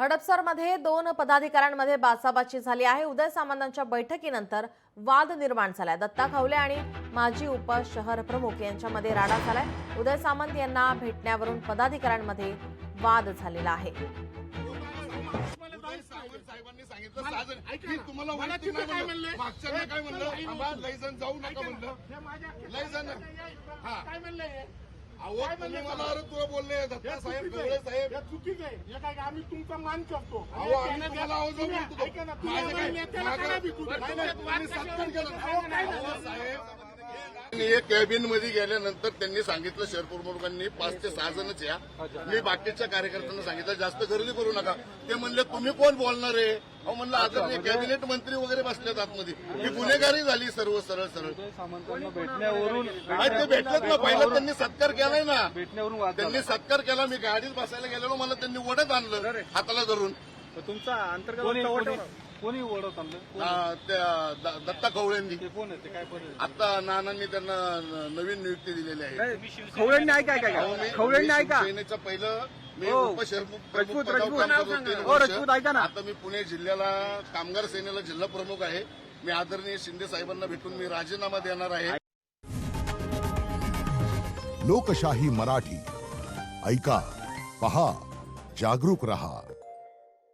हडपसरमध्ये 2 पदाधिकाऱ्यांमध्ये बाचाबाची झाली आहे। उदय सामंतांच्या बैठकीनंतर वाद निर्माण झालाय। दत्ता खवले आणि माजी उपशहर प्रमुख यांच्यामध्ये राडा झालाय। उदय सामंत यांना भेटण्यावरून पदाधिकाऱ्यांमध्ये वाद झालेला आहे। तुम्ही मला अरे तुला बोलले दत्ता साहेब गवळे साहेब या चुकीचं आहे। हे काय आम्ही तुमचा मान करतो। कॅबिन मध्ये गेल्यानंतर त्यांनी सांगितलं शहर प्रमुखांनी 5 ते 6 जणच या। मी बाकीच्या कार्यकर्त्यांना सांगितलं जास्त गर्दी करू नका। ते म्हणले तुम्ही कोण बोलणार आहे? अहो म्हणलं आदरणीय कॅबिनेट मंत्री वगैरे बसलेत आतमध्ये। ही गुन्हेगारी झाली सर्व सरळ सरळ। भेटण्यावरून ते भेटलेत ना, पहिला त्यांनी सत्कार केलाय ना, त्यांनी सत्कार केला। मी गाडीत बसायला गेलेलो, मला त्यांनी ओढत आणलं हाताला धरून। तुमचा अंतर्गत कोणी ओढत आणलं? त्या दत्ता खवळेंनी। कोण आहे ते? काय आता नानांनी त्यांना नवीन नियुक्ती दिलेली आहे। खवळेंनी आहे काय? खवळेंनी आहे का? सेनेचं पहिलं मी उपशहर रजपूत ऐका ना। आता मी पुणे जिल्ह्याला कामगार सेनेला जिल्हा प्रमुख आहे। मी आदरणीय शिंदे साहेबांना भेटून मी राजीनामा देणार आहे। लोकशाही मराठी ऐका, पहा, जागरूक रहा।